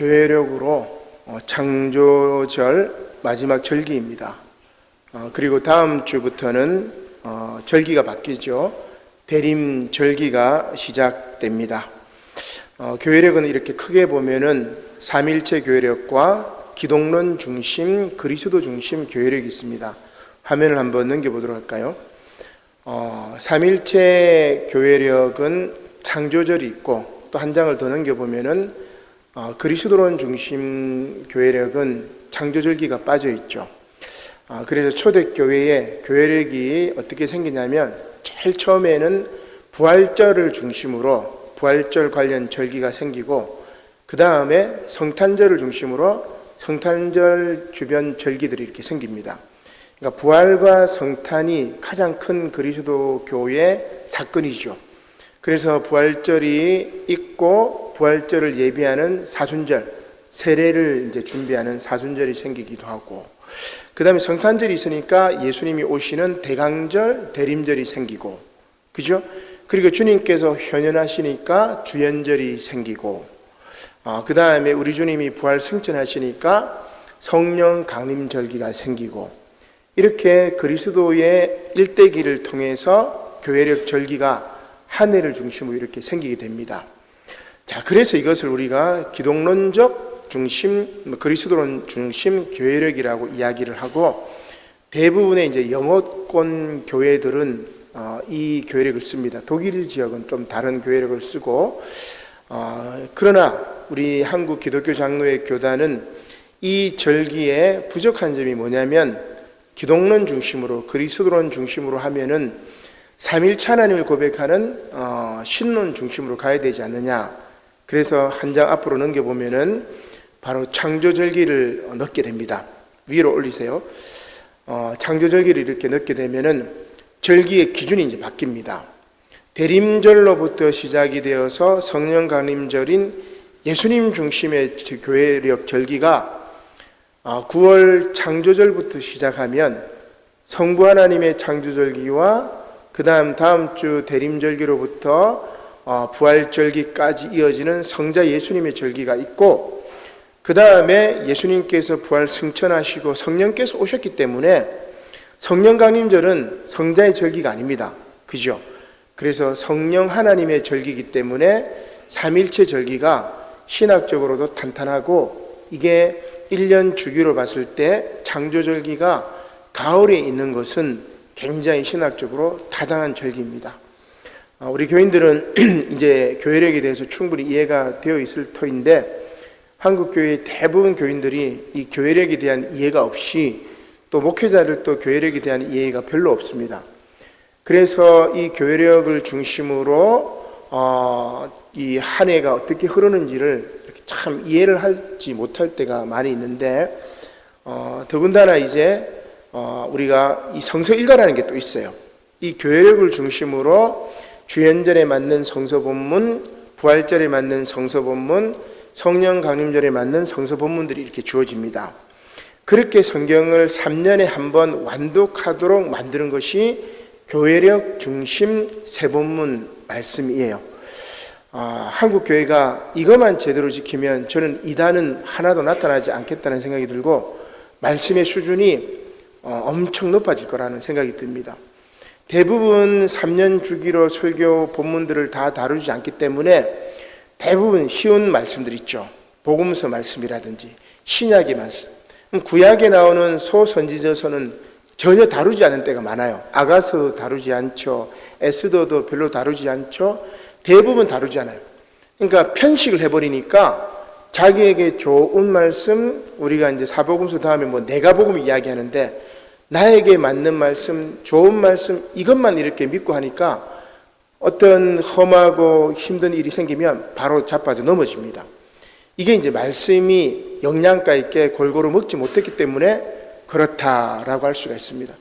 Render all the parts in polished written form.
교회력으로 창조절 마지막 절기입니다. 그리고 다음 주부터는 절기가 바뀌죠. 대림절기가 시작됩니다. 교회력은 이렇게 크게 보면은 삼일체 교회력과 기독론 중심, 그리스도 중심 교회력이 있습니다. 화면을 한번 넘겨보도록 할까요? 삼일체 교회력은 창조절이 있고, 또 한 장을 더 넘겨보면은 그리스도론 중심 교회력은 창조절기가 빠져 있죠. 그래서 초대교회의 교회력이 어떻게 생기냐면, 제일 처음에는 부활절을 중심으로 부활절 관련 절기가 생기고, 그 다음에 성탄절을 중심으로 성탄절 주변 절기들이 이렇게 생깁니다. 그러니까 부활과 성탄이 가장 큰 그리스도 교회의 사건이죠. 그래서 부활절이 있고, 부활절을 예비하는 사순절, 세례를 이제 준비하는 사순절이 생기기도 하고, 그 다음에 성탄절이 있으니까 예수님이 오시는 대강절, 대림절이 생기고, 그죠? 그리고 주님께서 현현하시니까 주연절이 생기고, 그 다음에 우리 주님이 부활 승천하시니까 성령 강림절기가 생기고, 이렇게 그리스도의 일대기를 통해서 교회력 절기가 한 해를 중심으로 이렇게 생기게 됩니다. 자, 그래서 이것을 우리가 기독론적 중심, 그리스도론 중심 교회력이라고 이야기를 하고, 대부분의 이제 영어권 교회들은 이 교회력을 씁니다. 독일 지역은 좀 다른 교회력을 쓰고, 그러나 우리 한국 기독교 장로회 교단은 이 절기에 부족한 점이 뭐냐면, 기독론 중심으로, 그리스도론 중심으로 하면은 삼일체 하나님을 고백하는 신론 중심으로 가야 되지 않느냐. 그래서 한 장 앞으로 넘겨보면은 바로 창조절기를 넣게 됩니다. 위로 올리세요. 창조절기를 이렇게 넣게 되면은 절기의 기준이 이제 바뀝니다. 대림절로부터 시작이 되어서 성령 강림절인 예수님 중심의 교회력 절기가 9월 창조절부터 시작하면 성부 하나님의 창조절기와 그 다음 주 대림절기로부터 부활절기까지 이어지는 성자 예수님의 절기가 있고, 그 다음에 예수님께서 부활 승천하시고 성령께서 오셨기 때문에 성령 강림절은 성자의 절기가 아닙니다. 그죠? 그래서 성령 하나님의 절기이기 때문에 삼일체 절기가 신학적으로도 탄탄하고, 이게 1년 주기로 봤을 때 창조절기가 가을에 있는 것은 굉장히 신학적으로 타당한 절기입니다. 우리 교인들은 이제 교회력에 대해서 충분히 이해가 되어 있을 터인데, 한국교회의 대부분 교인들이 이 교회력에 대한 이해가 없이, 또 목회자들도 교회력에 대한 이해가 별로 없습니다. 그래서 이 교회력을 중심으로 이 한 해가 어떻게 흐르는지를 참 이해를 하지 못할 때가 많이 있는데, 더군다나 이제 우리가 이 성서 일가라는 게 또 있어요. 이 교회력을 중심으로 주연절에 맞는 성서 본문, 부활절에 맞는 성서 본문, 성령 강림절에 맞는 성서 본문들이 이렇게 주어집니다. 그렇게 성경을 3년에 한 번 완독하도록 만드는 것이 교회력 중심 세 본문 말씀이에요. 한국 교회가 이것만 제대로 지키면 저는 이단은 하나도 나타나지 않겠다는 생각이 들고, 말씀의 수준이 엄청 높아질 거라는 생각이 듭니다. 대부분 3년 주기로 설교 본문들을 다 다루지 않기 때문에 대부분 쉬운 말씀들 있죠. 복음서 말씀이라든지 신약의 말씀, 구약에 나오는 소선지자서는 전혀 다루지 않은 때가 많아요. 아가서도 다루지 않죠. 에스더도 별로 다루지 않죠. 대부분 다루지 않아요. 그러니까 편식을 해버리니까 자기에게 좋은 말씀, 우리가 이제 사복음서 다음에 뭐 내가복음 이야기하는데, 나에게 맞는 말씀, 좋은 말씀, 이것만 이렇게 믿고 하니까 어떤 험하고 힘든 일이 생기면 바로 자빠져 넘어집니다. 이게 이제 말씀이 영양가 있게 골고루 먹지 못했기 때문에 그렇다라고 할 수가 있습니다.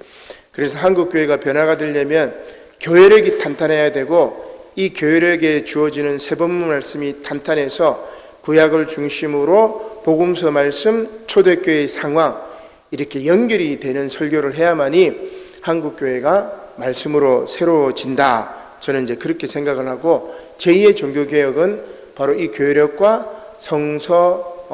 그래서 한국교회가 변화가 되려면 교회력이 탄탄해야 되고, 이 교회력에 주어지는 세 본문 말씀이 탄탄해서 구약을 중심으로 복음서 말씀, 초대교회의 상황, 이렇게 연결이 되는 설교를 해야만이 한국교회가 말씀으로 새로워진다. 저는 이제 그렇게 생각을 하고, 제2의 종교개혁은 바로 이 교회력과 성서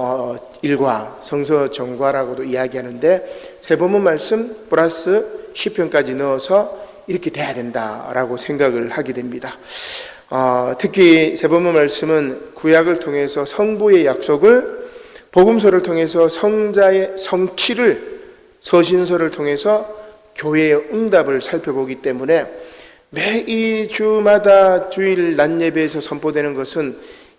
일과 성서 정과라고도 이야기하는데 세번문 말씀 플러스 시편까지 넣어서 이렇게 돼야 된다라고 생각을 하게 됩니다. 특히 세번문 말씀은 구약을 통해서 성부의 약속을, 복음서를 통해서 성자의 성취를, 서신서를 통해서 교회의 응답을 살펴보기 때문에 매 주마다 주일 낮 예배에서 선포되는 것은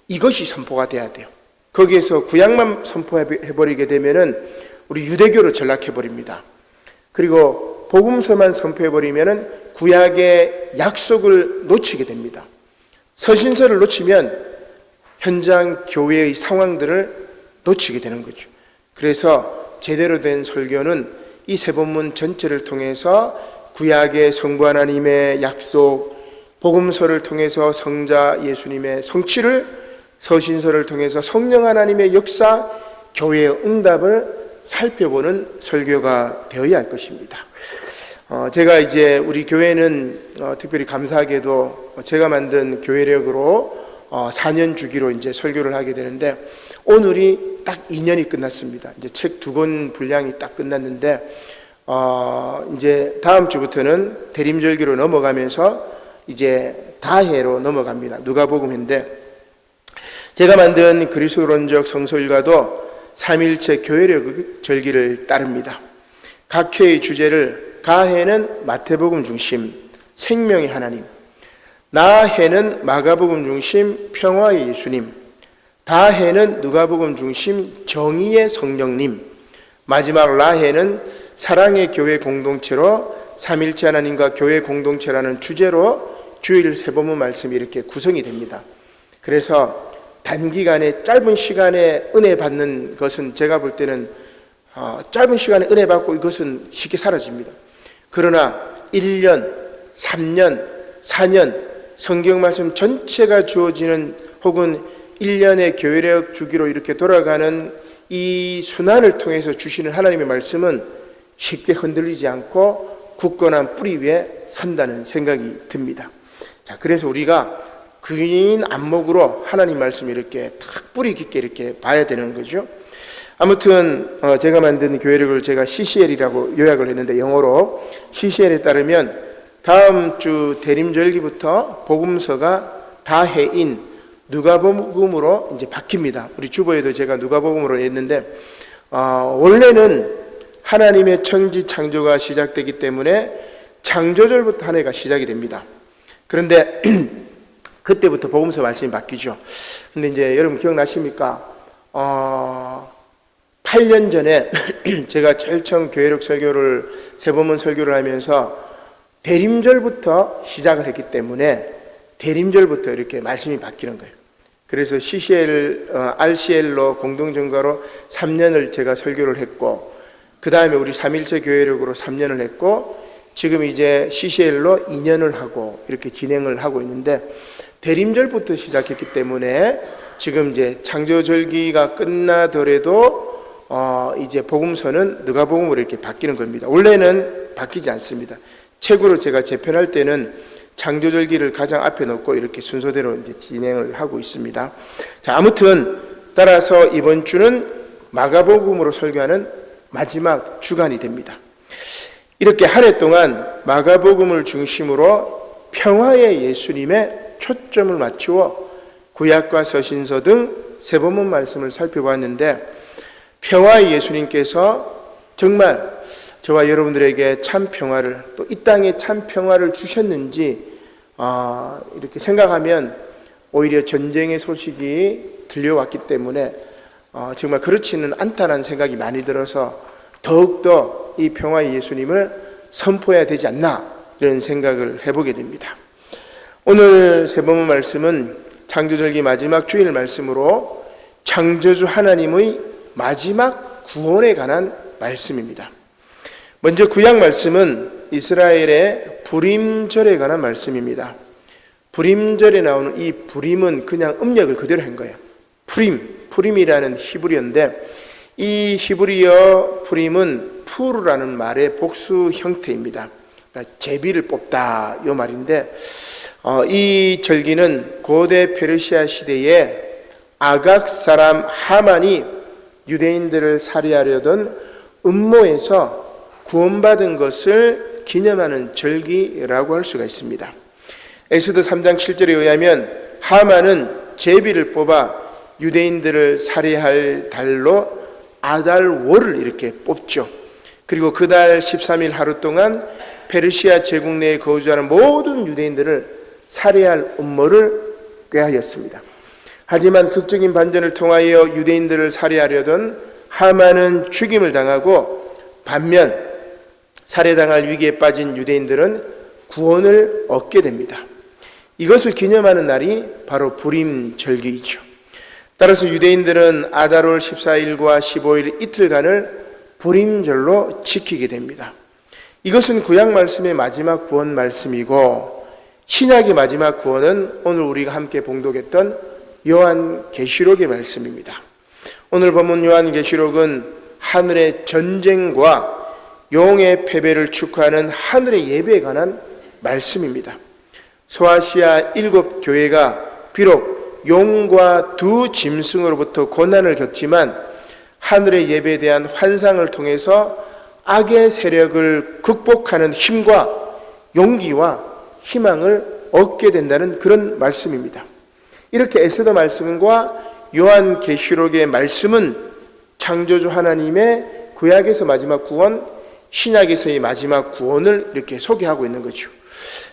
이것이 선포가 돼야 돼요. 거기에서 구약만 선포해버리게 되면은 우리 유대교로 전락해버립니다. 그리고 복음서만 선포해버리면은 구약의 약속을 놓치게 됩니다. 서신서를 놓치면 현장 교회의 상황들을 놓치게 되는 거죠. 그래서 제대로 된 설교는 이 세번문 전체를 통해서 구약의 성부 하나님의 약속, 복음서를 통해서 성자 예수님의 성취를, 서신서를 통해서 성령 하나님의 역사, 교회의 응답을 살펴보는 설교가 되어야 할 것입니다. 제가 이제 우리 교회는 특별히 감사하게도 제가 만든 교회력으로 4년 주기로 이제 설교를 하게 되는데 오늘이 딱 2년이 끝났습니다. 이제 책 2권 분량이 딱 끝났는데 이제 다음 주부터는 대림절기로 넘어가면서 이제 다해로 넘어갑니다. 누가복음인데 제가 만든 그리스도론적 성서일가도 3일째 교회력 절기를 따릅니다. 각 회의 주제를 가해는 마태복음 중심 생명의 하나님, 나해는 마가복음 중심 평화의 예수님, 다해는 누가복음 중심 정의의 성령님, 마지막 라해는 사랑의 교회 공동체로 삼일체 하나님과 교회 공동체라는 주제로 주일 세번문 말씀이 이렇게 구성이 됩니다. 그래서 단기간에 짧은 시간에 은혜 받는 것은 제가 볼 때는 짧은 시간에 은혜 받고 이것은 쉽게 사라집니다. 그러나 1년, 3년, 4년 성경 말씀 전체가 주어지는 혹은 1년의 교회력 주기로 이렇게 돌아가는 이 순환을 통해서 주시는 하나님의 말씀은 쉽게 흔들리지 않고 굳건한 뿌리 위에 선다는 생각이 듭니다. 자, 그래서 우리가 긴 안목으로 하나님 말씀 이렇게 탁 뿌리 깊게 이렇게 봐야 되는 거죠. 아무튼 제가 만든 교회력을 제가 CCL이라고 요약을 했는데 영어로 CCL에 따르면 다음 주 대림절기부터 복음서가 다해인 누가복음으로 이제 바뀝니다. 우리 주보에도 제가 누가복음으로 했는데 원래는 하나님의 천지 창조가 시작되기 때문에 창조절부터 한 해가 시작이 됩니다. 그런데 그때부터 복음서 말씀이 바뀌죠. 근데 이제 여러분 기억나십니까? 8년 전에 제가 제일 처음 교회력 설교를 세번문 설교를 하면서 대림절부터 시작을 했기 때문에 대림절부터 이렇게 말씀이 바뀌는 거예요. 그래서 CCL, RCL로 공동전가로 3년을 제가 설교를 했고 그 다음에 우리 3일째 교회력으로 3년을 했고 지금 이제 CCL로 2년을 하고 이렇게 진행을 하고 있는데 대림절부터 시작했기 때문에 지금 이제 창조절기가 끝나더라도 이제 복음서는 누가복음으로 이렇게 바뀌는 겁니다. 원래는 바뀌지 않습니다. 책으로 제가 재편할 때는 창조절기를 가장 앞에 놓고 이렇게 순서대로 이제 진행을 하고 있습니다. 자, 아무튼 따라서 이번 주는 마가복음으로 설교하는 마지막 주간이 됩니다. 이렇게 한 해 동안 마가복음을 중심으로 평화의 예수님의 초점을 맞추어 구약과 서신서 등 세번문 말씀을 살펴봤는데 평화의 예수님께서 정말 저와 여러분들에게 참 평화를 또 이 땅에 참 평화를 주셨는지 이렇게 생각하면 오히려 전쟁의 소식이 들려왔기 때문에 정말 그렇지는 않다는 생각이 많이 들어서 더욱더 이 평화의 예수님을 선포해야 되지 않나 이런 생각을 해보게 됩니다. 오늘 세번문 말씀은 창조절기 마지막 주일 말씀으로 창조주 하나님의 마지막 구원에 관한 말씀입니다. 먼저 구약 말씀은 이스라엘의 부림절에 관한 말씀입니다. 부림절에 나오는 이 부림은 그냥 음력을 그대로 한 거예요. 푸림이라는 히브리어인데 이 히브리어 푸림은 푸르라는 말의 복수 형태입니다. 그러니까 제비를 뽑다 이 말인데 이 절기는 고대 페르시아 시대에 아각 사람 하만이 유대인들을 살해하려던 음모에서 구원받은 것을 기념하는 절기라고 할 수가 있습니다. 엑소도 3장 7절에 의하면 하만은 제비를 뽑아 유대인들을 살해할 달로 아달월을 이렇게 뽑죠. 그리고 그 달 13일 하루 동안 페르시아 제국 내에 거주하는 모든 유대인들을 살해할 음모를 꾀하였습니다. 하지만 극적인 반전을 통하여 유대인들을 살해하려던 하만은 죽임을 당하고, 반면 살해당할 위기에 빠진 유대인들은 구원을 얻게 됩니다. 이것을 기념하는 날이 바로 부림절기이죠. 따라서 유대인들은 아달월 14일과 15일 이틀간을 부림절로 지키게 됩니다. 이것은 구약 말씀의 마지막 구원 말씀이고, 신약의 마지막 구원은 오늘 우리가 함께 봉독했던 요한계시록의 말씀입니다. 오늘 본문 요한계시록은 하늘의 전쟁과 용의 패배를 축하하는 하늘의 예배에 관한 말씀입니다. 소아시아 7교회가 비록 용과 두 짐승으로부터 고난을 겪지만 하늘의 예배에 대한 환상을 통해서 악의 세력을 극복하는 힘과 용기와 희망을 얻게 된다는 그런 말씀입니다. 이렇게 에스더 말씀과 요한계시록의 말씀은 창조주 하나님의 구약에서 마지막 구원, 신약에서의 마지막 구원을 이렇게 소개하고 있는 거죠.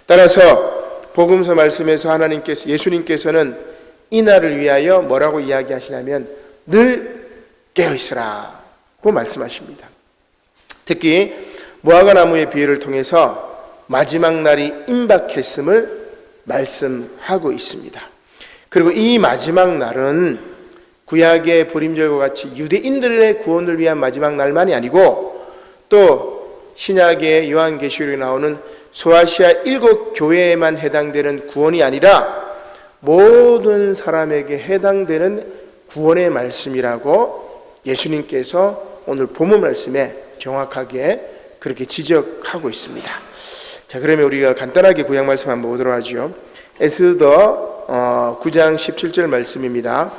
따라서 복음서 말씀에서 예수님께서는 이 날을 위하여 뭐라고 이야기하시냐면 늘 깨어있으라고 말씀하십니다. 특히 무화과나무의 비유를 통해서 마지막 날이 임박했음을 말씀하고 있습니다. 그리고 이 마지막 날은 구약의 부림절과 같이 유대인들의 구원을 위한 마지막 날만이 아니고, 또 신약의 요한계시록에 나오는 소아시아 7교회에만 해당되는 구원이 아니라 모든 사람에게 해당되는 구원의 말씀이라고 예수님께서 오늘 본문 말씀에 정확하게 그렇게 지적하고 있습니다. 자, 그러면 우리가 간단하게 구약 말씀 한번 보도록 하죠. 에스더 9장 17절 말씀입니다.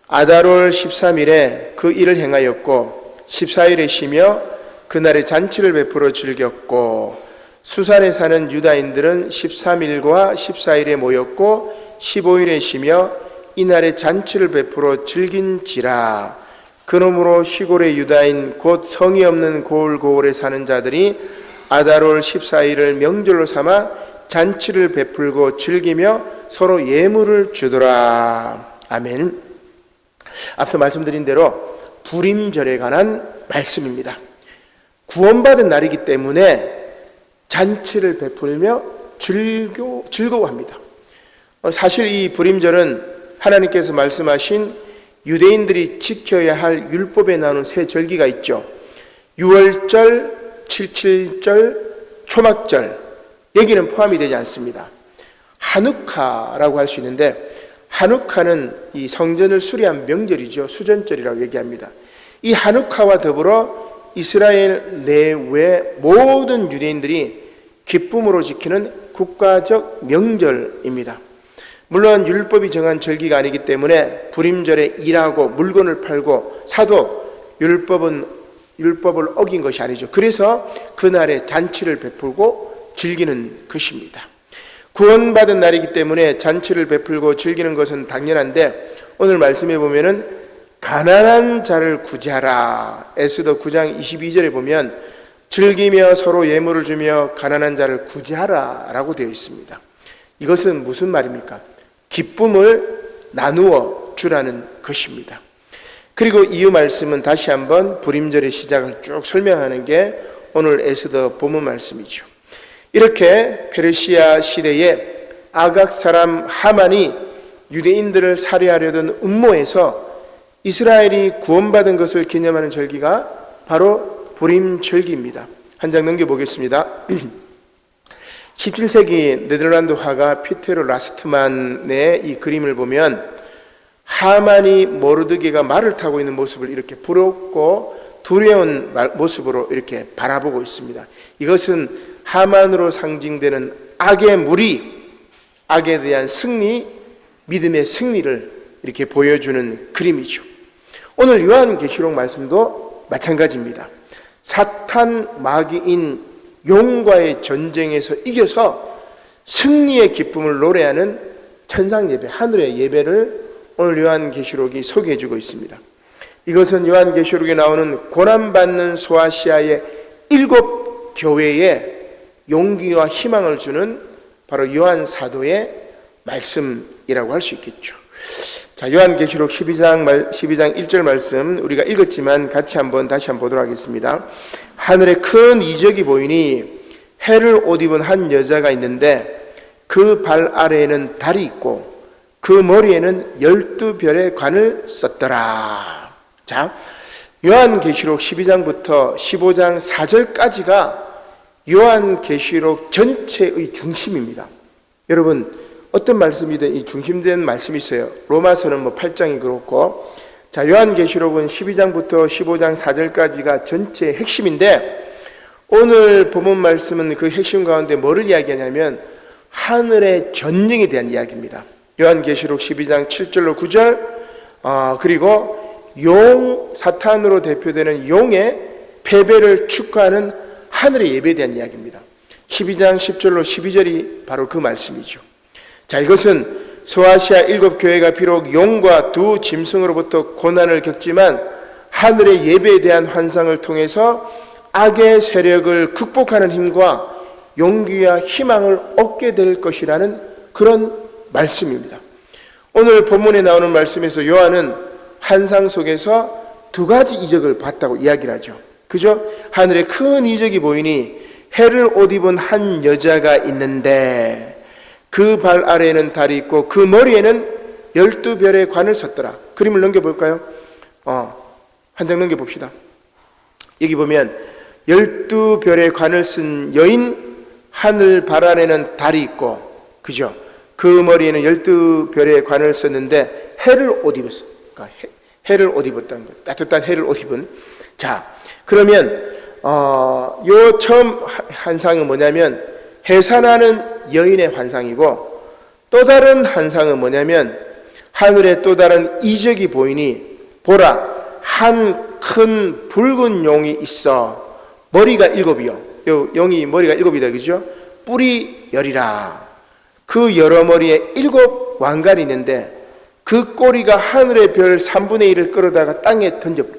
아달월 13일에 그 일을 행하였고 14일에 쉬며 그날에 잔치를 베풀어 즐겼고, 수산에 사는 유다인들은 13일과 14일에 모였고 15일에 쉬며 이날에 잔치를 베풀어 즐긴지라. 그러므로 시골의 유다인 곧 성이 없는 고을고을에 사는 자들이 아달월 14일을 명절로 삼아 잔치를 베풀고 즐기며 서로 예물을 주더라. 아멘. 앞서 말씀드린 대로 부림절에 관한 말씀입니다. 구원받은 날이기 때문에 잔치를 베풀며 즐거워합니다. 사실 이 부림절은 하나님께서 말씀하신 유대인들이 지켜야 할 율법에 나오는 세 절기가 있죠. 유월절, 칠칠절, 초막절, 여기는 포함이 되지 않습니다. 하누카라고 할 수 있는데, 하누카는 이 성전을 수리한 명절이죠. 수전절이라고 얘기합니다. 이 하누카와 더불어 이스라엘 내외 모든 유대인들이 기쁨으로 지키는 국가적 명절입니다. 물론 율법이 정한 절기가 아니기 때문에 부림절에 일하고 물건을 팔고 사도 율법을 어긴 것이 아니죠. 그래서 그날에 잔치를 베풀고 즐기는 것입니다. 구원받은 날이기 때문에 잔치를 베풀고 즐기는 것은 당연한데, 오늘 말씀해 보면은 가난한 자를 구제하라. 에스더 9장 22절에 보면 즐기며 서로 예물을 주며 가난한 자를 구제하라 라고 되어 있습니다. 이것은 무슨 말입니까? 기쁨을 나누어 주라는 것입니다. 그리고 이유 말씀은 다시 한번 부림절의 시작을 쭉 설명하는 게 오늘 에스더 본문 말씀이죠. 이렇게 페르시아 시대에 아각 사람 하만이 유대인들을 살해하려던 음모에서 이스라엘이 구원받은 것을 기념하는 절기가 바로 부림절기입니다. 한 장 넘겨보겠습니다. 17세기 네덜란드 화가 피테르 라스트만의 이 그림을 보면 하만이 모르드게가 말을 타고 있는 모습을 이렇게 부럽고 두려운 모습으로 이렇게 바라보고 있습니다. 이것은 하만으로 상징되는 악의 무리, 악에 대한 승리, 믿음의 승리를 이렇게 보여주는 그림이죠. 오늘 요한계시록 말씀도 마찬가지입니다. 사탄 마귀인 용과의 전쟁에서 이겨서 승리의 기쁨을 노래하는 천상 예배, 하늘의 예배를 오늘 요한계시록이 소개해주고 있습니다. 이것은 요한계시록에 나오는 고난받는 소아시아의 7 교회에 용기와 희망을 주는 바로 요한 사도의 말씀이라고 할 수 있겠죠. 자, 요한계시록 12장 1절 말씀 우리가 읽었지만 다시 한번 보도록 하겠습니다. 하늘에 큰 이적이 보이니 해를 옷 입은 한 여자가 있는데 그 발 아래에는 달이 있고 그 머리에는 12별의 관을 썼더라. 자, 요한계시록 12장부터 15장 4절까지가 요한계시록 전체의 중심입니다. 여러분, 어떤 말씀이든 이 중심된 말씀이 있어요. 로마서는 8장이 그렇고, 자, 요한계시록은 12장부터 15장 4절까지가 전체의 핵심인데, 오늘 본문 말씀은 그 핵심 가운데 뭐를 이야기하냐면 하늘의 전쟁에 대한 이야기입니다. 요한계시록 12장 7절로 9절, 그리고 사탄으로 대표되는 용의 패배를 축하하는 하늘의 예배에 대한 이야기입니다. 12장 10절로 12절이 바로 그 말씀이죠. 자, 이것은 소아시아 7 교회가 비록 용과 두 짐승으로부터 고난을 겪지만 하늘의 예배에 대한 환상을 통해서 악의 세력을 극복하는 힘과 용기와 희망을 얻게 될 것이라는 그런 말씀입니다. 오늘 본문에 나오는 말씀에서 요한은 환상 속에서 2가지 이적을 봤다고 이야기를 하죠. 그죠? 하늘에 큰 이적이 보이니 해를 옷 입은 한 여자가 있는데 그 발 아래에는 달이 있고 그 머리에는 12별의 관을 섰더라. 그림을 넘겨볼까요? 한 장 넘겨봅시다. 여기 보면 12별의 관을 쓴 여인, 하늘 발 아래는 달이 있고, 그죠? 그 머리에는 12별의 관을 썼는데 해를 옷 입었어. 그러니까 해를 옷 입었다는 거. 따뜻한 해를 옷 입은. 자, 그러면 요 처음 환상은 뭐냐면 해산하는 여인의 환상이고, 또 다른 환상은 뭐냐면 하늘에 또 다른 이적이 보이니 보라, 한 큰 붉은 용이 있어. 머리가 7이요. 요 용이 머리가 7이다, 그죠? 뿔이 10이라. 그 여러 머리에 7 왕관이 있는데 그 꼬리가 하늘의 별 3분의 1을 끌어다가 땅에 던져버려.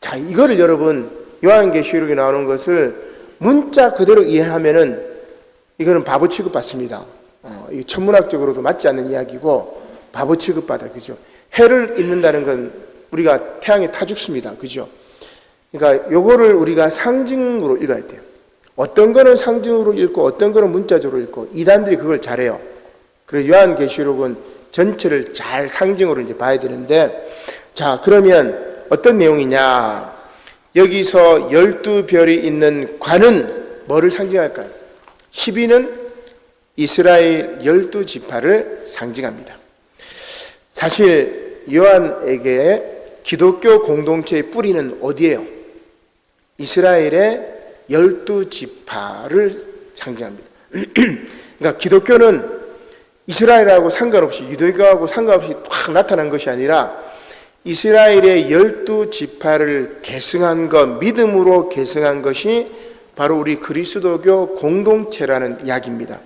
자, 이거를 여러분 요한계시록에 나오는 것을 문자 그대로 이해하면은 이거는 바보 취급받습니다. 이 천문학적으로도 맞지 않는 이야기고 바보 취급받아, 그죠? 해를 읽는다는 건 우리가 태양에 타 죽습니다, 그죠? 그러니까 요거를 우리가 상징으로 읽어야 돼요. 어떤 거는 상징으로 읽고 어떤 거는 문자적으로 읽고, 이단들이 그걸 잘해요. 그래서 요한계시록은 전체를 잘 상징으로 이제 봐야 되는데, 자, 그러면 어떤 내용이냐? 여기서 12별이 있는 관은 뭐를 상징할까요? 12는 이스라엘 12지파를 상징합니다. 사실 요한에게 기독교 공동체의 뿌리는 어디예요? 이스라엘의 12지파를 상징합니다. 그러니까 기독교는 이스라엘하고 상관없이, 유대교하고 상관없이 확 나타난 것이 아니라 이스라엘의 12지파를 계승한 것, 믿음으로 계승한 것이 바로 우리 그리스도교 공동체라는 이야기입니다.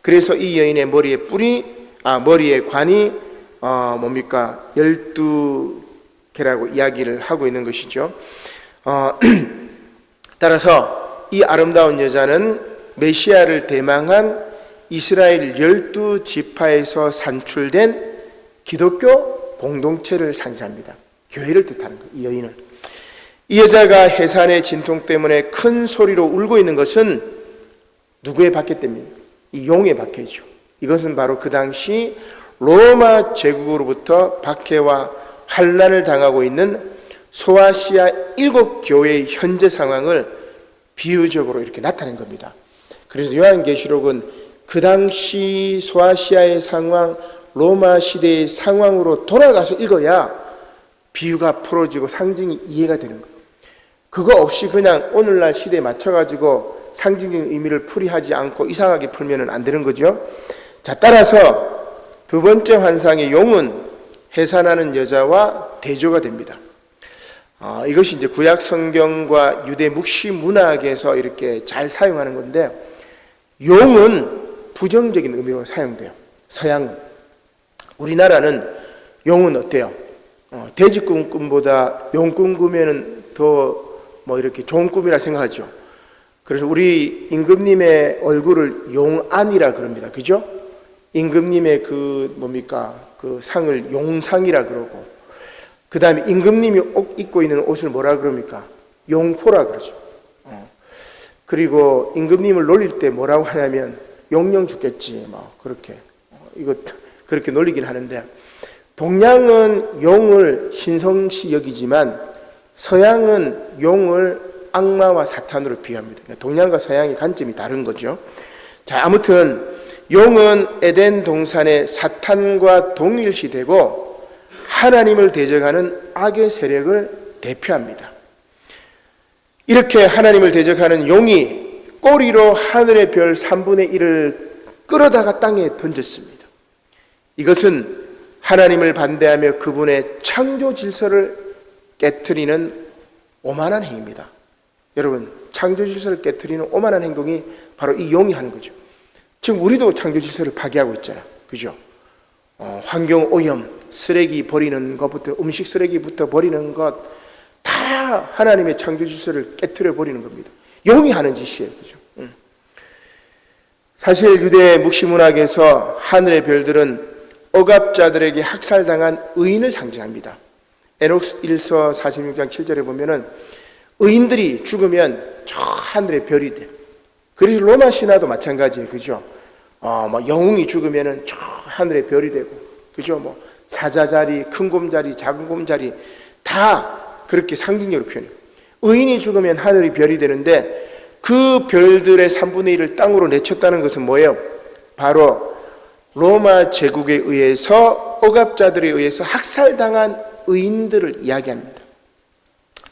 그래서 이 여인의 머리의 관이 뭡니까? 12개라고 이야기를 하고 있는 것이죠. 따라서 이 아름다운 여자는 메시아를 대망한 이스라엘 12지파에서 산출된 기독교 공동체를 상징합니다. 교회를 뜻하는 거예요, 이 여인은. 이 여자가 해산의 진통 때문에 큰 소리로 울고 있는 것은 누구의 박해 때문입니까? 이 용의 박해죠. 이것은 바로 그 당시 로마 제국으로부터 박해와 환난을 당하고 있는 소아시아 7 교회의 현재 상황을 비유적으로 이렇게 나타낸 겁니다. 그래서 요한계시록은 그 당시 소아시아의 상황, 로마 시대의 상황으로 돌아가서 읽어야 비유가 풀어지고 상징이 이해가 되는 거예요. 그거 없이 그냥 오늘날 시대에 맞춰가지고 상징적인 의미를 풀이하지 않고 이상하게 풀면 안 되는 거죠. 자, 따라서 두 번째 환상의 용은 해산하는 여자와 대조가 됩니다. 이것이 이제 구약 성경과 유대 묵시 문학에서 이렇게 잘 사용하는 건데, 용은 부정적인 의미로 사용돼요. 서양은. 우리나라는 용은 어때요? 돼지꿈보다 용꿈 꾸면은 더 뭐 이렇게 좋은 꿈이라 생각하죠. 그래서 우리 임금님의 얼굴을 용안이라 그럽니다. 그죠? 임금님의 그 뭡니까? 그 상을 용상이라 그러고, 그 다음에 임금님이 입고 있는 옷을 뭐라 그럽니까? 용포라 그러죠. 그리고 임금님을 놀릴 때 뭐라고 하냐면 용령 죽겠지, 뭐 그렇게 이거 그렇게 놀리긴 하는데, 동양은 용을 신성시 여기지만 서양은 용을 악마와 사탄으로 비유합니다. 동양과 서양의 관점이 다른 거죠. 자, 아무튼 용은 에덴 동산의 사탄과 동일시되고 하나님을 대적하는 악의 세력을 대표합니다. 이렇게 하나님을 대적하는 용이 꼬리로 하늘의 별 3분의 1을 끌어다가 땅에 던졌습니다. 이것은 하나님을 반대하며 그분의 창조 질서를 깨트리는 오만한 행위입니다. 여러분, 창조 질서를 깨트리는 오만한 행동이 바로 이 용이 하는 거죠. 지금 우리도 창조 질서를 파괴하고 있잖아. 그죠? 환경 오염, 쓰레기 버리는 것부터, 음식 쓰레기부터 버리는 것, 다 하나님의 창조 질서를 깨트려 버리는 겁니다. 용이 하는 짓이에요. 그죠? 사실 유대 묵시문학에서 하늘의 별들은 억압자들에게 학살당한 의인을 상징합니다. 에녹 1서 46장 7절에 보면은 의인들이 죽으면 저 하늘의 별이 돼. 그리고 로마 신화도 마찬가지예요. 그죠? 뭐 영웅이 죽으면은 저 하늘의 별이 되고, 그죠? 뭐 사자자리, 큰 곰자리, 작은 곰자리 다 그렇게 상징적으로 표현해요. 의인이 죽으면 하늘이 별이 되는데, 그 별들의 3분의 1을 땅으로 내쳤다는 것은 뭐예요? 바로 로마 제국에 의해서, 억압자들에 의해서 학살당한 의인들을 이야기합니다.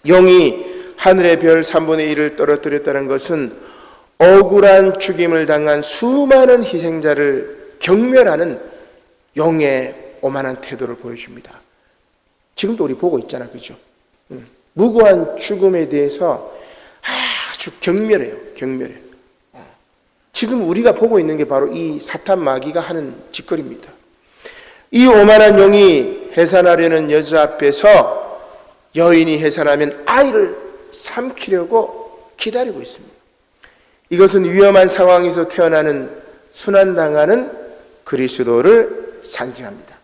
용이 하늘의 별 3분의 1을 떨어뜨렸다는 것은 억울한 죽임을 당한 수많은 희생자를 경멸하는 용의 오만한 태도를 보여줍니다. 지금도 우리 보고 있잖아. 그죠? 무고한 죽음에 대해서 아주 경멸해요. 경멸해. 지금 우리가 보고 있는 게 바로 이 사탄 마귀가 하는 짓거리입니다. 이 오만한 용이 해산하려는 여자 앞에서 여인이 해산하면 아이를 삼키려고 기다리고 있습니다. 이것은 위험한 상황에서 태어나는 순환당하는 그리스도를 상징합니다.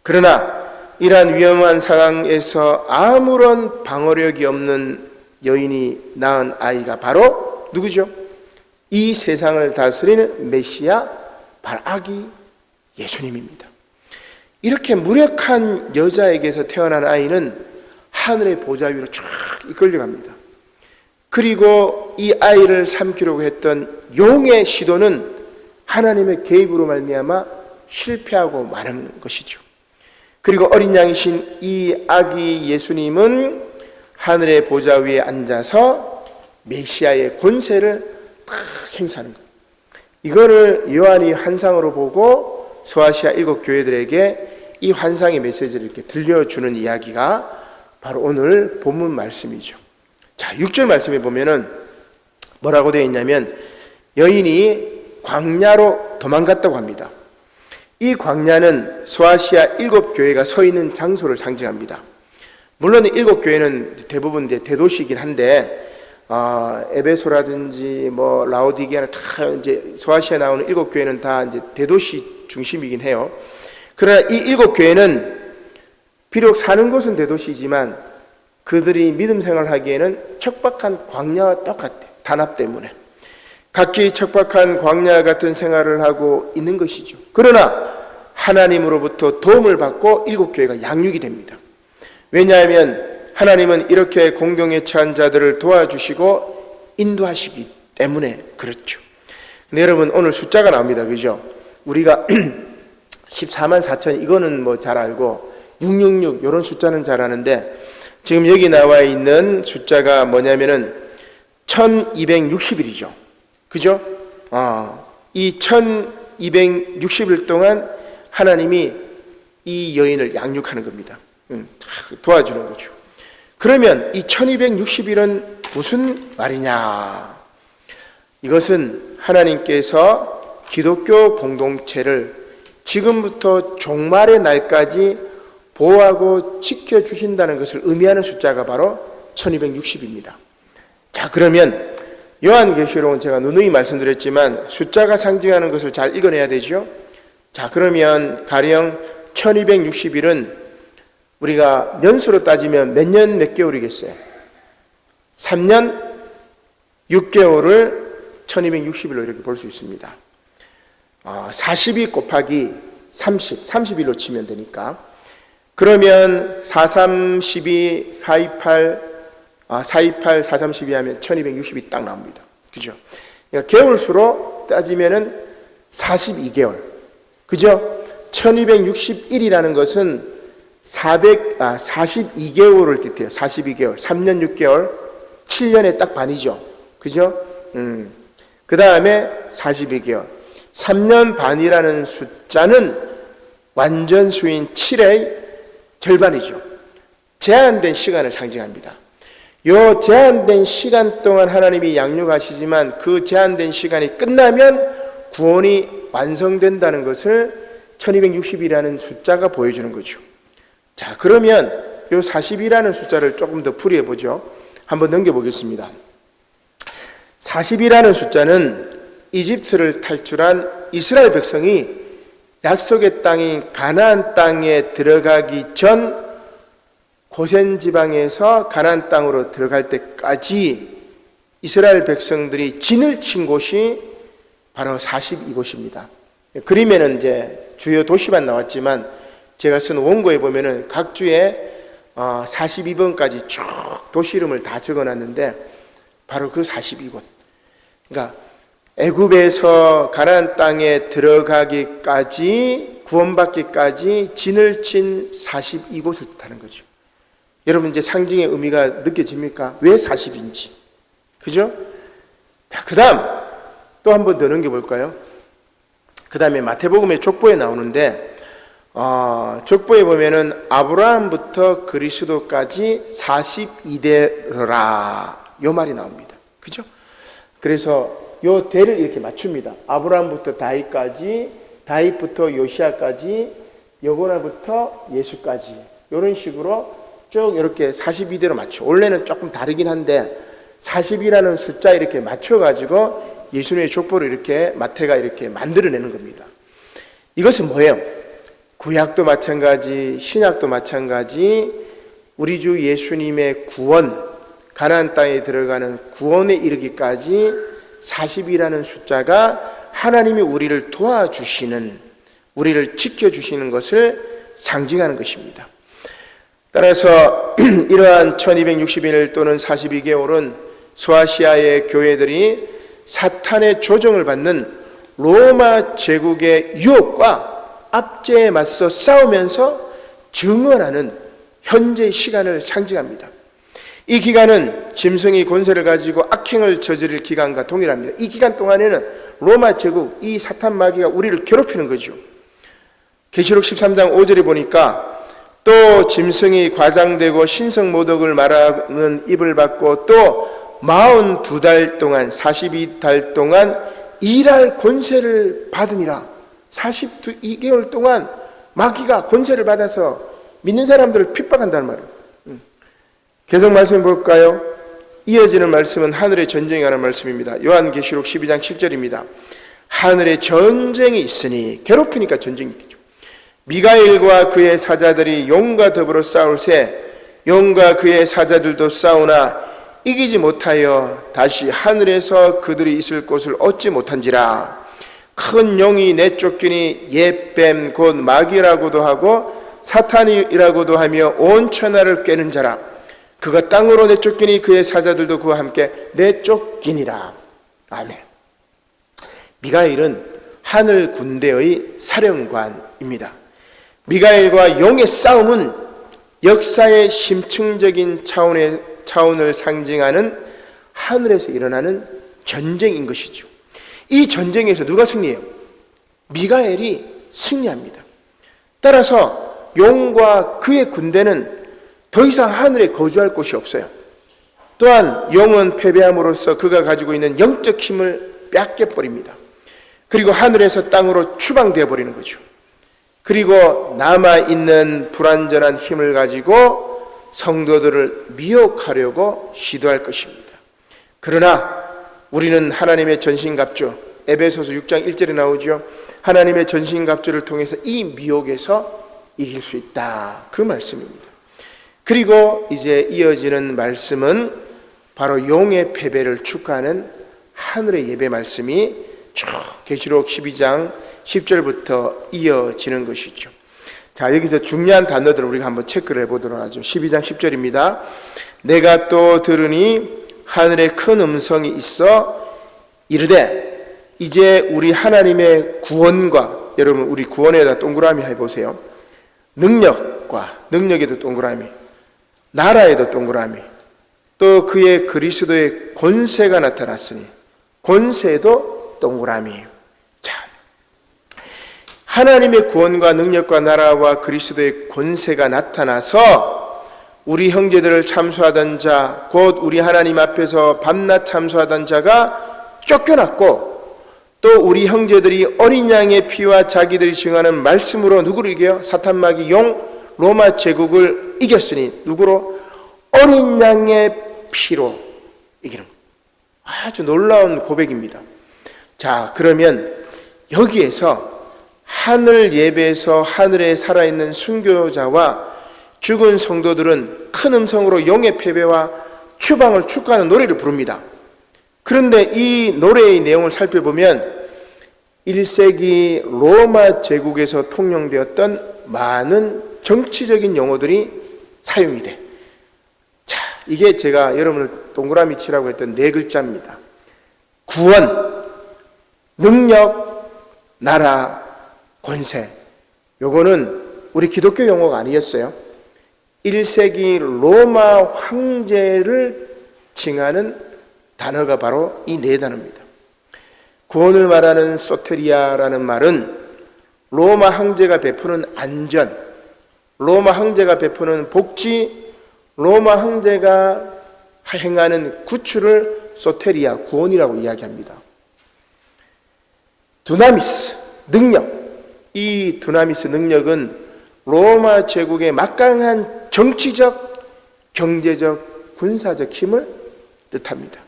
그러나 이러한 위험한 상황에서 아무런 방어력이 없는 여인이 낳은 아이가 바로 누구죠? 이 세상을 다스릴 메시아, 바로 아기 예수님입니다. 이렇게 무력한 여자에게서 태어난 아이는 하늘의 보좌 위로 쫙 이끌려갑니다. 그리고 이 아이를 삼키려고 했던 용의 시도는 하나님의 개입으로 말미암아 실패하고 마는 것이죠. 그리고 어린 양이신 이 아기 예수님은 하늘의 보좌 위에 앉아서 메시아의 권세를 딱 행사하는 거예요. 이거를 요한이 환상으로 보고 소아시아 7교회들에게 이 환상의 메시지를 이렇게 들려주는 이야기가 바로 오늘 본문 말씀이죠. 자, 6절 말씀에 보면은 뭐라고 되어 있냐면 여인이 광야로 도망갔다고 합니다. 이 광야는 소아시아 7교회가 서 있는 장소를 상징합니다. 물론 7교회는 대부분 이제 대도시이긴 한데 에베소라든지 뭐 라오디게아나 다 이제 소아시아에 나오는 7교회는 다 이제 대도시 중심이긴 해요. 그러나 이 7교회는 비록 사는 곳은 대도시이지만 그들이 믿음 생활하기에는 척박한 광야와 똑같대. 단합 때문에 각기 척박한 광야 같은 생활을 하고 있는 것이죠. 그러나 하나님으로부터 도움을 받고 7교회가 양육이 됩니다. 왜냐하면 하나님은 이렇게 공경에 처한 자들을 도와주시고 인도하시기 때문에 그렇죠. 근데 여러분 오늘 숫자가 나옵니다. 그죠? 우리가 14만 4천 이거는 뭐 잘 알고 666 이런 숫자는 잘 아는데 지금 여기 나와 있는 숫자가 뭐냐면은 1260일이죠. 그죠? 이 1260일 동안 하나님이 이 여인을 양육하는 겁니다. 도와주는 거죠. 그러면 이 1260일은 무슨 말이냐? 이것은 하나님께서 기독교 공동체를 지금부터 종말의 날까지 보호하고 지켜주신다는 것을 의미하는 숫자가 바로 1260입니다. 자, 그러면 요한계시록은 제가 누누이 말씀드렸지만 숫자가 상징하는 것을 잘 읽어내야 되죠. 자, 그러면 가령 1260일은 우리가 년수로 따지면 몇 년 몇 개월이겠어요? 3년 6개월을 1260일로 이렇게 볼 수 있습니다. 42 곱하기 30일로 치면 되니까, 그러면 432, 428, 432 하면 1260이 딱 나옵니다. 그죠? 그러니까 개월수로 따지면은 42개월. 그죠? 1261이라는 것은 42개월을 뜻해요. 42개월. 3년 6개월. 7년에 딱 반이죠. 그죠? 그 다음에 42개월. 3년 반이라는 숫자는 완전수인 7의 절반이죠. 제한된 시간을 상징합니다. 요 제한된 시간 동안 하나님이 양육하시지만 그 제한된 시간이 끝나면 구원이 완성된다는 것을 1260이라는 숫자가 보여주는 거죠. 자, 그러면 요 40이라는 숫자를 조금 더 풀이해 보죠. 한번 넘겨보겠습니다. 40이라는 숫자는 이집트를 탈출한 이스라엘 백성이 약속의 땅인 가나안 땅에 들어가기 전 고센 지방에서 가나안 땅으로 들어갈 때까지 이스라엘 백성들이 진을 친 곳이 바로 42곳입니다. 그림에는 이제 주요 도시만 나왔지만 제가 쓴 원고에 보면은 각 주에 42번까지 쭉 도시 이름을 다 적어놨는데 바로 그 42곳. 그러니까 애굽에서 가나안 땅에 들어가기까지, 구원받기까지 진을 친 42곳을 뜻하는 거죠. 여러분 이제 상징의 의미가 느껴집니까? 왜 40인지. 그죠? 자, 그 다음 또 한 번 더 넘겨볼까요? 그 다음에 마태복음의 족보에 나오는데 족보에 보면은 아브라함부터 그리스도까지 42대라 요 말이 나옵니다. 그죠? 그래서 요 대를 이렇게 맞춥니다. 아브라함부터 다윗까지, 다윗부터 요시아까지, 여고나부터 예수까지 이런 식으로 쭉 이렇게 42대로 맞춰. 원래는 조금 다르긴 한데 40이라는 숫자 이렇게 맞춰가지고 예수님의 족보를 이렇게 마태가 이렇게 만들어내는 겁니다. 이것은 뭐예요? 구약도 마찬가지, 신약도 마찬가지, 우리 주 예수님의 구원, 가나안 땅에 들어가는 구원에 이르기까지 40이라는 숫자가 하나님이 우리를 도와주시는, 우리를 지켜주시는 것을 상징하는 것입니다. 따라서 이러한 1260일 또는 42개월은 소아시아의 교회들이 사탄의 조정을 받는 로마 제국의 유혹과 압제에 맞서 싸우면서 증언하는 현재 시간을 상징합니다. 이 기간은 짐승이 권세를 가지고 악행을 저지를 기간과 동일합니다. 이 기간 동안에는 로마 제국, 이 사탄 마귀가 우리를 괴롭히는 거죠. 계시록 13장 5절에 보니까 또 짐승이 과장되고 신성모독을 말하는 입을 받고 또 42달 동안 42달 동안 일할 권세를 받으니라. 42개월 동안 마귀가 권세를 받아서 믿는 사람들을 핍박한다는 말이에요. 계속 말씀 볼까요? 이어지는 말씀은 하늘의 전쟁에 관한 말씀입니다. 요한계시록 12장 7절입니다. 하늘에 전쟁이 있으니, 괴롭히니까 전쟁이 있겠죠. 미가엘과 그의 사자들이 용과 더불어 싸울새 용과 그의 사자들도 싸우나 이기지 못하여 다시 하늘에서 그들이 있을 곳을 얻지 못한지라. 큰 용이 내쫓기니 옛뱀 곧 마귀라고도 하고 사탄이라고도 하며 온 천하를 꿰는 자라. 그가 땅으로 내쫓기니 그의 사자들도 그와 함께 내쫓기니라. 아멘. 미가엘은 하늘 군대의 사령관입니다. 미가엘과 용의 싸움은 역사의 심층적인 차원을 상징하는 하늘에서 일어나는 전쟁인 것이죠. 이 전쟁에서 누가 승리해요? 미가엘이 승리합니다. 따라서 용과 그의 군대는 더 이상 하늘에 거주할 곳이 없어요. 또한 용은 패배함으로써 그가 가지고 있는 영적 힘을 뺏겨버립니다. 그리고 하늘에서 땅으로 추방되어 버리는 거죠. 그리고 남아있는 불완전한 힘을 가지고 성도들을 미혹하려고 시도할 것입니다. 그러나 우리는 하나님의 전신갑주, 에베소서 6장 1절에 나오죠. 하나님의 전신갑주를 통해서 이 미혹에서 이길 수 있다, 그 말씀입니다. 그리고 이제 이어지는 말씀은 바로 용의 패배를 축하하는 하늘의 예배 말씀이 쭉 계시록 12장 10절부터 이어지는 것이죠. 자, 여기서 중요한 단어들을 우리가 한번 체크를 해보도록 하죠. 12장 10절입니다. 내가 또 들으니 하늘에 큰 음성이 있어 이르되 이제 우리 하나님의 구원과, 여러분 우리 구원에다 동그라미 해보세요. 능력에도 동그라미, 나라에도 동그라미, 또 그의 그리스도의 권세가 나타났으니 권세도 동그라미. 자, 하나님의 구원과 능력과 나라와 그리스도의 권세가 나타나서 우리 형제들을 참수하던 자, 곧 우리 하나님 앞에서 밤낮 참수하던 자가 쫓겨났고, 또 우리 형제들이 어린 양의 피와 자기들이 증하는 말씀으로 누구를 이겨요? 사탄 마귀 용 로마 제국을 이겼으니 누구로? 어린 양의 피로 이기는, 아주 놀라운 고백입니다. 자, 그러면 여기에서 하늘 예배에서 하늘에 살아있는 순교자와 죽은 성도들은 큰 음성으로 용의 패배와 추방을 축하하는 노래를 부릅니다. 그런데 이 노래의 내용을 살펴보면 1세기 로마 제국에서 통용되었던 많은 정치적인 용어들이 사용이 돼. 자, 이게 제가 여러분을 동그라미 치라고 했던 네 글자입니다. 구원, 능력, 나라, 권세. 요거는 우리 기독교 용어가 아니었어요. 1세기 로마 황제를 칭하는 단어가 바로 이 네 단어입니다. 구원을 말하는 소테리아라는 말은 로마 황제가 베푸는 안전, 로마 황제가 베푸는 복지, 로마 황제가 행하는 구출을 소테리아, 구원이라고 이야기합니다. 두나미스, 능력. 이 두나미스 능력은 로마 제국의 막강한 정치적, 경제적, 군사적 힘을 뜻합니다.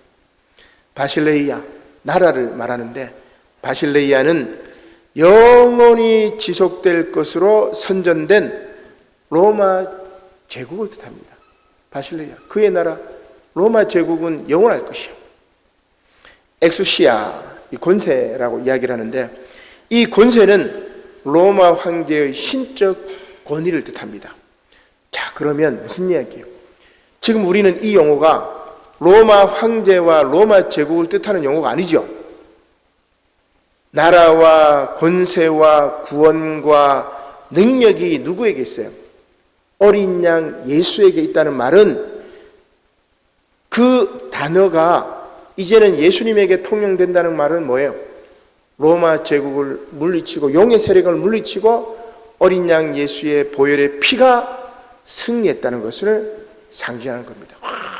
바실레이아, 나라를 말하는데 바실레이아는 영원히 지속될 것으로 선전된 로마 제국을 뜻합니다. 바실레이아, 그의 나라 로마 제국은 영원할 것이요. 엑수시아, 이 권세라고 이야기를 하는데 이 권세는 로마 황제의 신적 권위를 뜻합니다. 자, 그러면 무슨 이야기예요? 지금 우리는 이 용어가 로마 황제와 로마 제국을 뜻하는 용어가 아니죠. 나라와 권세와 구원과 능력이 누구에게 있어요? 어린 양 예수에게 있다는 말은 그 단어가 이제는 예수님에게 통용된다는 말은 뭐예요? 로마 제국을 물리치고 용의 세력을 물리치고 어린 양 예수의 보혈의 피가 승리했다는 것을 상징하는 겁니다.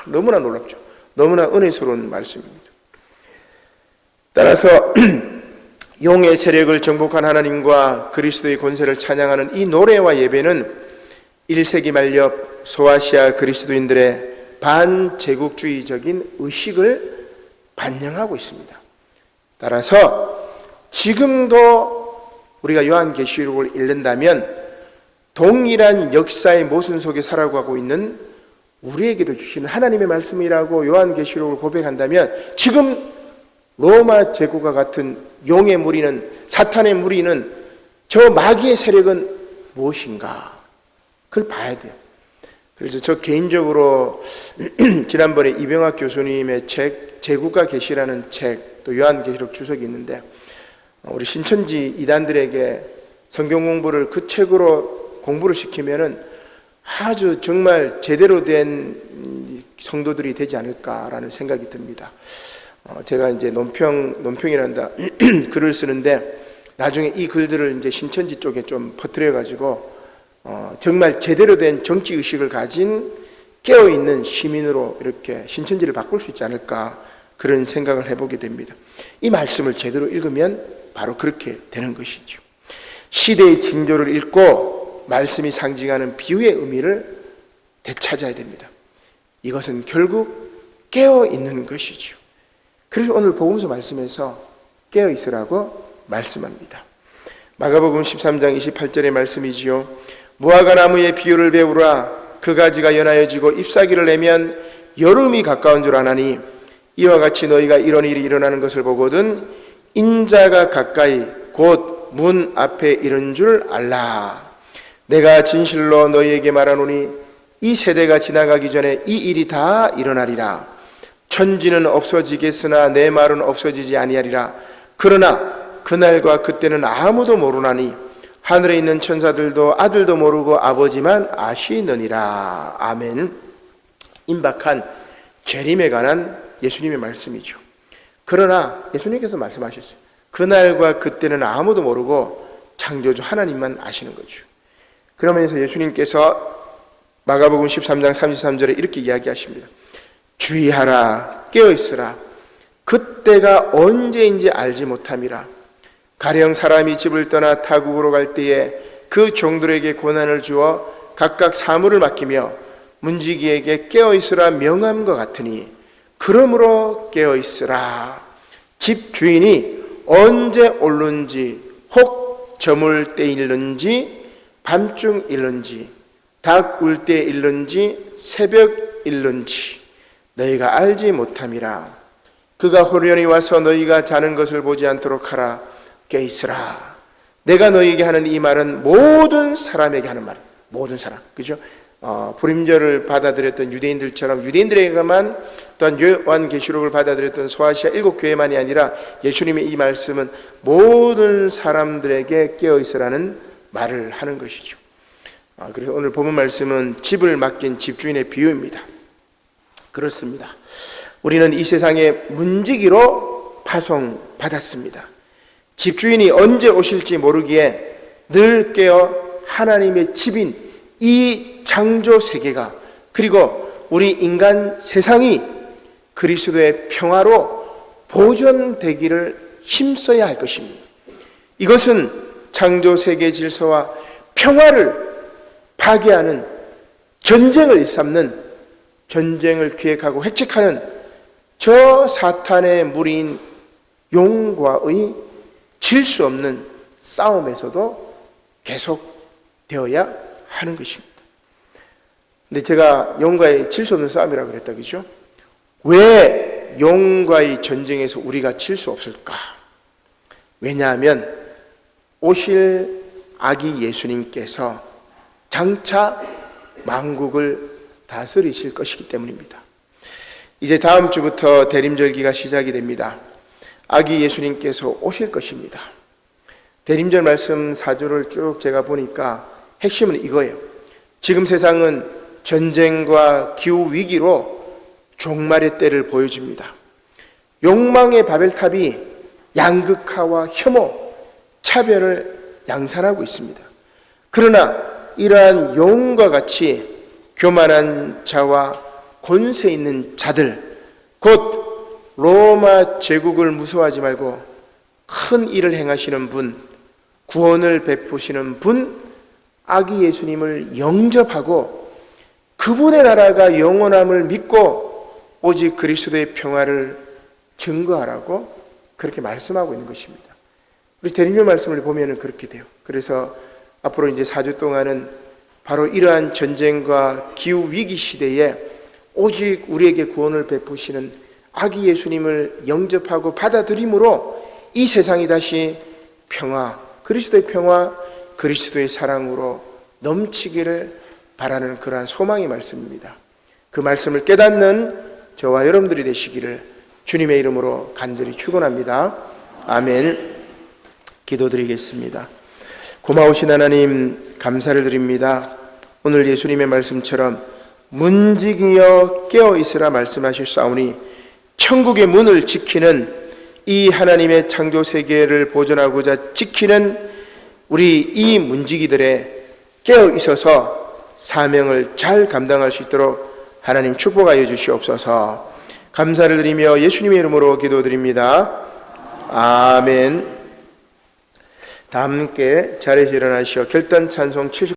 너무나 놀랍죠. 너무나 은혜스러운 말씀입니다. 따라서 용의 세력을 정복한 하나님과 그리스도의 권세를 찬양하는 이 노래와 예배는 1세기 말엽 소아시아 그리스도인들의 반제국주의적인 의식을 반영하고 있습니다. 따라서 지금도 우리가 요한계시록을 읽는다면 동일한 역사의 모순 속에 살아가고 있는 우리에게도 주시는 하나님의 말씀이라고 요한계시록을 고백한다면 지금 로마 제국과 같은 용의 무리는, 사탄의 무리는, 저 마귀의 세력은 무엇인가? 그걸 봐야 돼요. 그래서 저 개인적으로 지난번에 이병학 교수님의 책 제국과 계시라는 책, 또 요한계시록 주석이 있는데 우리 신천지 이단들에게 성경 공부를 그 책으로 공부를 시키면은 아주 정말 제대로 된 성도들이 되지 않을까라는 생각이 듭니다. 제가 이제 논평이란다 글을 쓰는데 나중에 이 글들을 이제 신천지 쪽에 좀 퍼뜨려 가지고 정말 제대로 된 정치의식을 가진 깨어있는 시민으로 이렇게 신천지를 바꿀 수 있지 않을까, 그런 생각을 해보게 됩니다. 이 말씀을 제대로 읽으면 바로 그렇게 되는 것이죠. 시대의 징조를 읽고 말씀이 상징하는 비유의 의미를 되찾아야 됩니다. 이것은 결국 깨어있는 것이죠. 그래서 오늘 복음서 말씀에서 깨어있으라고 말씀합니다. 마가복음 13장 28절의 말씀이지요. 무화과 나무의 비유를 배우라. 그 가지가 연하여지고 잎사귀를 내면 여름이 가까운 줄 아나니 이와 같이 너희가 이런 일이 일어나는 것을 보거든 인자가 가까이 곧 문 앞에 이른 줄 알라. 내가 진실로 너희에게 말하노니 이 세대가 지나가기 전에 이 일이 다 일어나리라. 천지는 없어지겠으나 내 말은 없어지지 아니하리라. 그러나 그날과 그때는 아무도 모르나니 하늘에 있는 천사들도 아들도 모르고 아버지만 아시느니라. 아멘. 임박한 재림에 관한 예수님의 말씀이죠. 그러나 예수님께서 말씀하셨어요. 그날과 그때는 아무도 모르고 창조주 하나님만 아시는 거죠. 그러면서 예수님께서 마가복음 13장 33절에 이렇게 이야기하십니다. 주의하라, 깨어있으라. 그때가 언제인지 알지 못함이라. 가령 사람이 집을 떠나 타국으로 갈 때에 그 종들에게 고난을 주어 각각 사물을 맡기며 문지기에게 깨어있으라 명함과 같으니 그러므로 깨어있으라. 집 주인이 언제 올는지 혹 저물 때 일는지 밤중 일는지 닭 울 때 일는지 새벽 일는지 너희가 알지 못함이라. 그가 호련히 와서 너희가 자는 것을 보지 않도록 하라. 깨있으라. 내가 너희에게 하는 이 말은 모든 사람에게 하는 말. 모든 사람, 그죠? 불임절을 받아들였던 유대인들처럼 유대인들에게만, 또한 요한계시록을 받아들였던 소아시아 7교회만이 아니라 예수님의 이 말씀은 모든 사람들에게 깨어있으라는 말을 하는 것이죠. 그래서 오늘 본문 말씀은 집을 맡긴 집주인의 비유입니다. 그렇습니다. 우리는 이 세상에 문지기로 파송받았습니다. 집주인이 언제 오실지 모르기에 늘 깨어 하나님의 집인 이 창조 세계가, 그리고 우리 인간 세상이 그리스도의 평화로 보존되기를 힘써야 할 것입니다. 이것은 창조 세계 질서와 평화를 파괴하는, 전쟁을 일삼는, 전쟁을 기획하고 획책하는 저 사탄의 무리인 용과의 질 수 없는 싸움에서도 계속되어야 하는 것입니다. 근데 제가 용과의 질 수 없는 싸움이라고 그랬다, 그죠? 왜 용과의 전쟁에서 우리가 질 수 없을까? 왜냐하면 오실 아기 예수님께서 장차 만국을 다스리실 것이기 때문입니다. 이제 다음 주부터 대림절기가 시작이 됩니다. 아기 예수님께서 오실 것입니다. 대림절 말씀 4주를 쭉 제가 보니까 핵심은 이거예요. 지금 세상은 전쟁과 기후위기로 종말의 때를 보여줍니다. 욕망의 바벨탑이 양극화와 혐오, 차별을 양산하고 있습니다. 그러나 이러한 영웅과 같이 교만한 자와 권세 있는 자들, 곧 로마 제국을 무서워하지 말고 큰 일을 행하시는 분, 구원을 베푸시는 분, 아기 예수님을 영접하고 그분의 나라가 영원함을 믿고 오직 그리스도의 평화를 증거하라고 그렇게 말씀하고 있는 것입니다. 우리 대림절 말씀을 보면 그렇게 돼요. 그래서 앞으로 이제 4주 동안은 바로 이러한 전쟁과 기후위기 시대에 오직 우리에게 구원을 베푸시는 아기 예수님을 영접하고 받아들임으로 이 세상이 다시 평화, 그리스도의 평화, 그리스도의 사랑으로 넘치기를 바라는 그러한 소망의 말씀입니다. 그 말씀을 깨닫는 저와 여러분들이 되시기를 주님의 이름으로 간절히 축원합니다. 아멘. 기도드리겠습니다. 고마우신 하나님, 감사를 드립니다. 오늘 예수님의 말씀처럼 문지기여 깨어있으라 말씀하셨사오니 천국의 문을 지키는, 이 하나님의 창조 세계를 보존하고자 지키는 우리 이 문지기들의 깨어 있어서 사명을 잘 감당할 수 있도록 하나님 축복하여 주시옵소서. 감사를 드리며 예수님의 이름으로 기도드립니다. 아멘. 다 함께 자리에서 일어나시어 결단 찬송 70